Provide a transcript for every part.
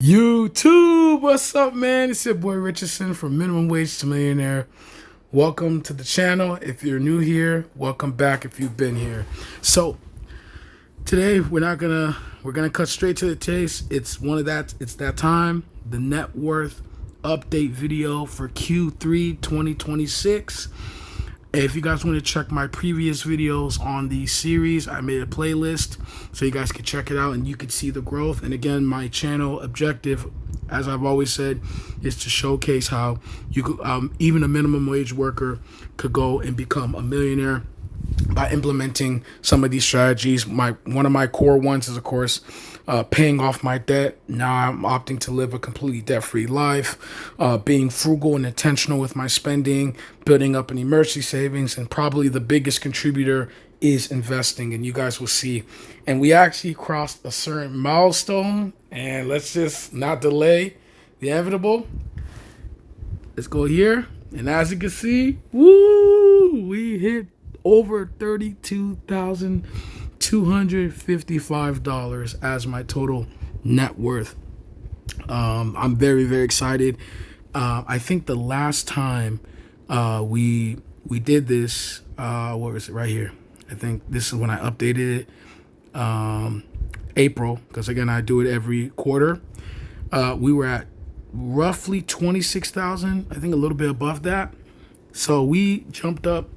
YouTube, what's up, man? It's your boy Richardson from Minimum Wage to Millionaire. Welcome to the channel. If you're new here, welcome back if you've been here. So today we're gonna cut straight to the chase. It's that time, the net worth update video for Q3 2026. If you guys want to check my previous videos on the series, I made a playlist so you guys can check it out and you can see the growth. And again, my channel objective, as I've always said, is to showcase how you could, even a minimum wage worker could go and become a millionaire by implementing some of these strategies. One of my core ones is, of course, paying off my debt. Now I'm opting to live a completely debt-free life, being frugal and intentional with my spending, building up an emergency savings, and probably the biggest contributor is investing, and you guys will see. And we actually crossed a certain milestone, and let's just not delay the inevitable. Let's go here, and as you can see, woo, we hit over $32,255 as my total net worth. I'm very, very excited. I think the last time we did this, what was it, right here? I think this is when I updated it, April, because again I do it every quarter. We were at roughly 26,000, I think a little bit above that. So we jumped up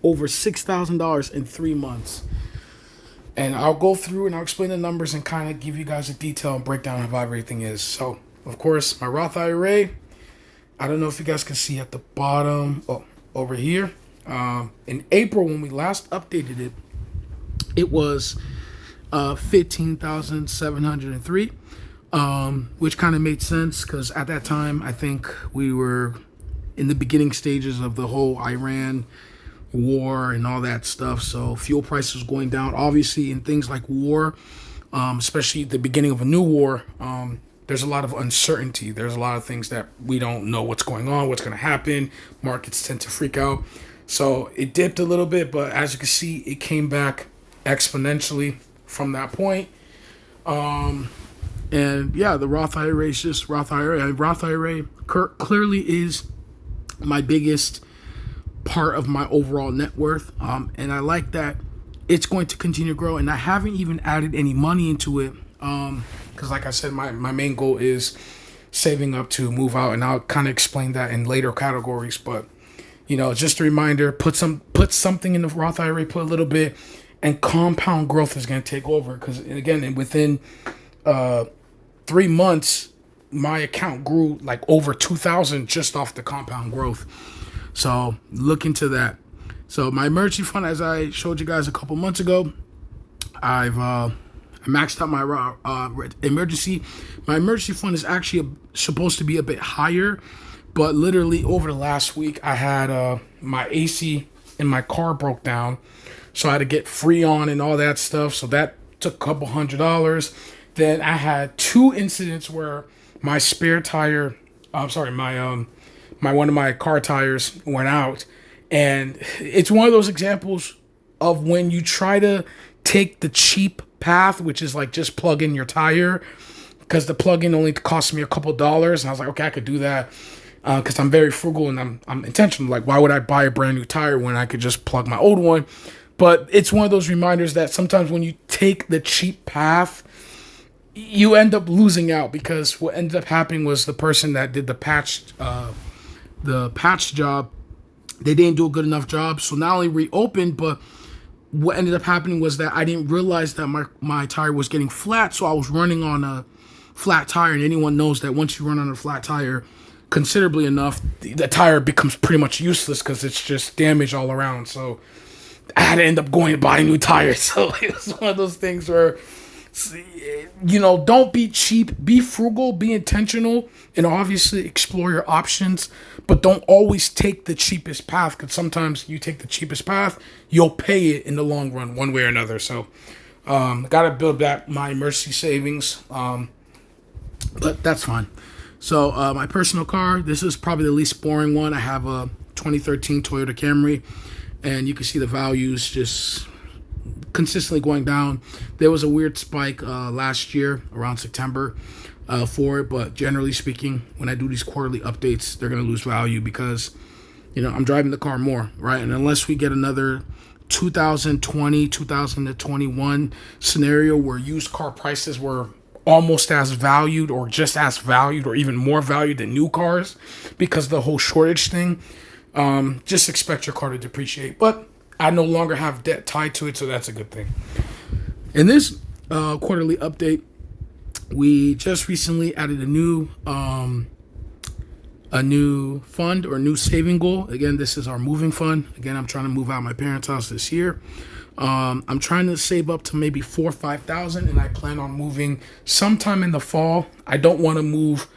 over $6,000 in 3 months. And I'll go through and I'll explain the numbers and kind of give you guys a detailed breakdown of how everything is. So, of course, my Roth IRA, I don't know if you guys can see at the bottom, over here. In April, when we last updated it, it was 15,703, which kind of made sense because at that time, I think we were in the beginning stages of the whole Iran war and all that stuff. So fuel prices going down, obviously, in things like war, especially at the beginning of a new war, there's a lot of uncertainty. There's a lot of things that we don't know what's going on, what's going to happen. Markets tend to freak out. So it dipped a little bit, but as you can see, it came back exponentially from that point. And yeah, the Roth IRA is just Roth IRA. Roth IRA clearly is my biggest part of my overall net worth, and I like that it's going to continue to grow, and I haven't even added any money into it, because like I said, my main goal is saving up to move out, and I'll kind of explain that in later categories. But you know, just a reminder, put something in the Roth IRA, put a little bit, and compound growth is going to take over, because again, within 3 months my account grew like over 2,000 just off the compound growth. So look into that. So my emergency fund, as I showed you guys a couple months ago, I've maxed out my emergency. My emergency fund is actually supposed to be a bit higher, but literally over the last week, I had my AC in my car broke down, so I had to get Freon and all that stuff. So that took a couple $100. Then I had 2 incidents where my spare tire, my one of my car tires went out. And it's one of those examples of when you try to take the cheap path, which is like just plug in your tire, because the plug-in only cost me a couple dollars, and I was like, okay, I could do that, because I'm very frugal and I'm intentional. Like, why would I buy a brand new tire when I could just plug my old one? But it's one of those reminders that sometimes when you take the cheap path, you end up losing out, because what ended up happening was the person that did the patch job, they didn't do a good enough job. So not only reopened, but what ended up happening was that I didn't realize that my tire was getting flat. So I was running on a flat tire, and anyone knows that once you run on a flat tire considerably enough, the tire becomes pretty much useless because it's just damage all around. So I had to end up going to buy a new tire. So it was one of those things where, you know, don't be cheap, be frugal, be intentional, and obviously explore your options, but don't always take the cheapest path, because sometimes you take the cheapest path, you'll pay it in the long run one way or another. So gotta build back my emergency savings, but that's fine. So my personal car, this is probably the least boring one. I have a 2013 Toyota Camry, and you can see the values just consistently going down. There was a weird spike last year around September for it, but generally speaking, when I do these quarterly updates, they're going to lose value because, I'm driving the car more, right? And unless we get another 2020, 2021 scenario where used car prices were almost as valued or just as valued or even more valued than new cars because of the whole shortage thing, just expect your car to depreciate. But I no longer have debt tied to it, so that's a good thing. In this quarterly update, we just recently added a new fund or new saving goal. Again, this is our moving fund. Again, I'm trying to move out of my parents' house this year. I'm trying to save up to maybe 4,000 or 5,000, and I plan on moving sometime in the fall. I don't want to move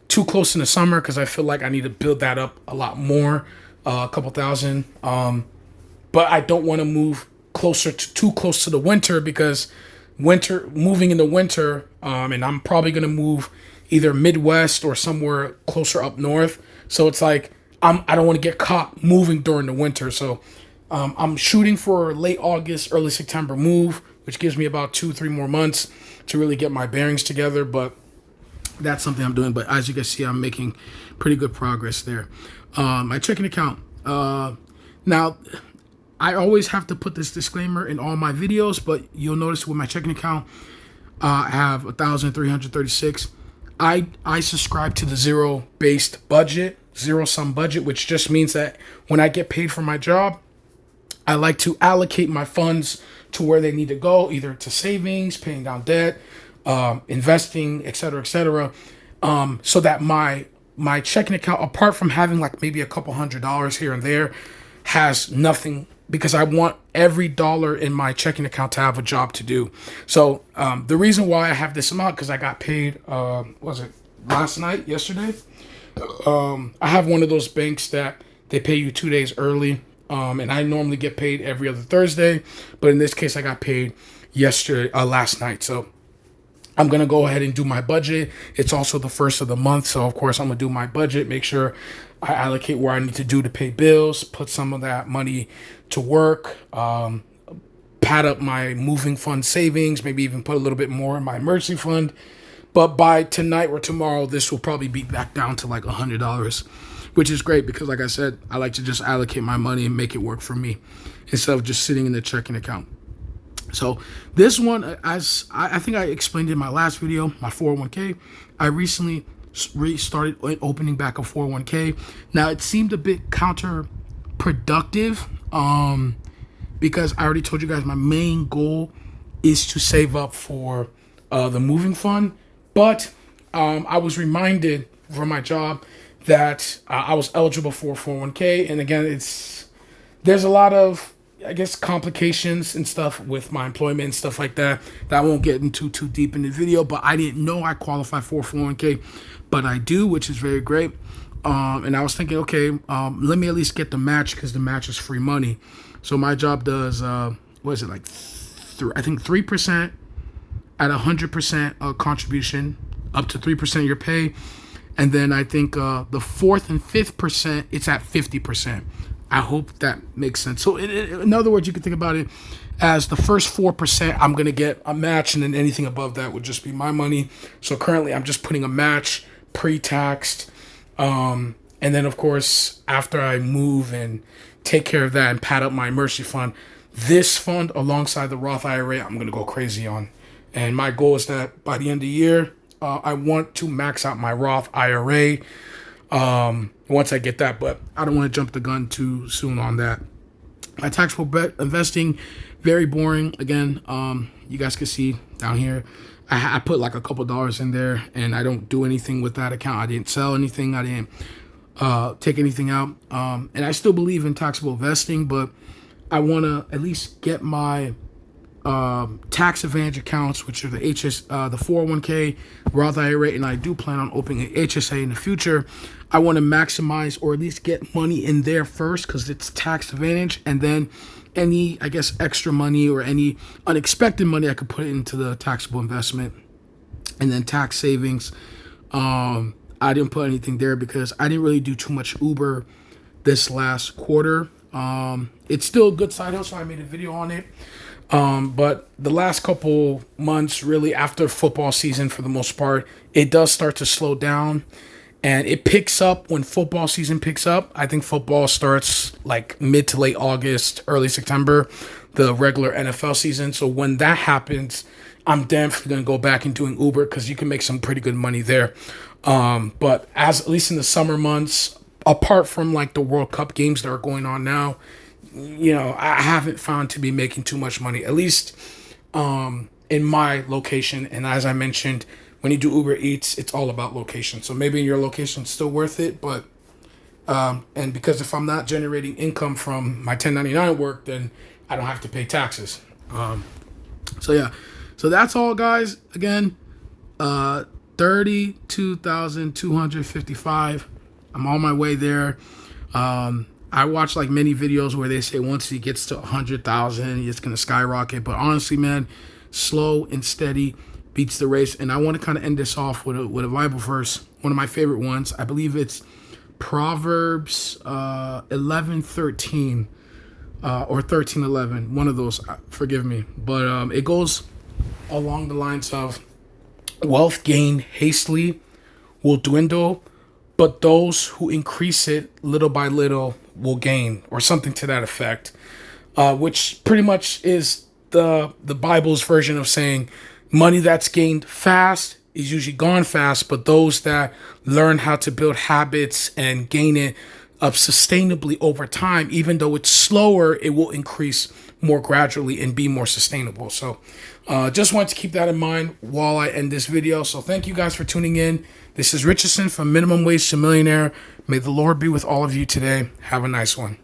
too close in the summer because I feel like I need to build that up a lot more, a couple thousand. But I don't want to move too close to the winter because moving in the winter, and I'm probably gonna move either Midwest or somewhere closer up north. So it's like I don't want to get caught moving during the winter. So I'm shooting for late August, early September move, which gives me about 2-3 more months to really get my bearings together. But that's something I'm doing. But as you can see, I'm making pretty good progress there. My checking account. Now, I always have to put this disclaimer in all my videos, but you'll notice with my checking account, I have 1,336. I subscribe to the zero-based budget, zero-sum budget, which just means that when I get paid for my job, I like to allocate my funds to where they need to go, either to savings, paying down debt, investing, etc., so that my checking account, apart from having like maybe a couple $100 here and there, has nothing, because I want every dollar in my checking account to have a job to do. So the reason why I have this amount, because I got paid, was it yesterday? I have one of those banks that they pay you 2 days early. And I normally get paid every other Thursday, but in this case, I got paid last night. So I'm going to go ahead and do my budget. It's also the first of the month. So of course I'm going to do my budget, make sure I allocate where I need to do to pay bills, put some of that money to work, pad up my moving fund savings, maybe even put a little bit more in my emergency fund. But by tonight or tomorrow, this will probably be back down to like $100, which is great because, like I said, I like to just allocate my money and make it work for me instead of just sitting in the checking account. So this one, as I think I explained in my last video, my 401k, I recently started opening back a 401k. Now, it seemed a bit counterproductive because I already told you guys my main goal is to save up for the moving fund. But I was reminded from my job that I was eligible for 401k. And again, there's a lot of, I guess, complications and stuff with my employment and stuff like that I won't get into too deep in the video, but I didn't know I qualified for 401k, but I do, which is very great. And I was thinking, okay, let me at least get the match because the match is free money. So my job does, what is it, like, I think 3% at 100% contribution, up to 3% of your pay. And then I think the 4th and 5th percent, it's at 50%. I hope that makes sense. So in other words, you can think about it as the first 4%, I'm going to get a match, and then anything above that would just be my money. So currently I'm just putting a match pre-taxed. And then, of course, after I move and take care of that and pad up my emergency fund, this fund alongside the Roth IRA, I'm going to go crazy on. And my goal is that by the end of the year, I want to max out my Roth IRA once I get that, but I don't want to jump the gun too soon on that. My taxable investing, very boring. Again, you guys can see down here, I put like a couple dollars in there, and I don't do anything with that account. I didn't sell anything. I didn't take anything out. And I still believe in taxable investing, but I want to at least get my tax advantage accounts, which are the the 401k, Roth IRA, and I do plan on opening an HSA in the future. I want to maximize or at least get money in there first because it's tax advantage, and then any, I guess, extra money or any unexpected money I could put into the taxable investment. And then tax savings, I didn't put anything there because I didn't really do too much Uber this last quarter. It's still a good side hustle. I made a video on it. But the last couple months, really after football season, for the most part, it does start to slow down, and it picks up when football season picks up. I think football starts like mid to late August, early September, the regular NFL season. So when that happens, I'm definitely going to go back and doing Uber because you can make some pretty good money there. But as at least in the summer months, apart from like the World Cup games that are going on now, I haven't found to be making too much money, at least in my location. And as I mentioned, when you do Uber Eats, it's all about location. So maybe in your location, it's still worth it. But and because if I'm not generating income from my 1099 work, then I don't have to pay taxes. So yeah, so that's all, guys. Again, 32,255. I'm on my way there. I watch like many videos where they say once he gets to 100,000, it's gonna skyrocket. But honestly, man, slow and steady beats the race. And I want to kind of end this off with a Bible verse, one of my favorite ones. I believe it's Proverbs 11:13 or 13:11. One of those. Forgive me, but it goes along the lines of wealth gained hastily will dwindle, but those who increase it little by little will gain, or something to that effect, which pretty much is the Bible's version of saying money that's gained fast is usually gone fast, but those that learn how to build habits and gain it up sustainably over time, even though it's slower, it will increase more gradually and be more sustainable. So just wanted to keep that in mind while I end this video. So thank you guys for tuning in. This is Richardson from Minimum Wage to Millionaire. May the Lord be with all of you today. Have a nice one.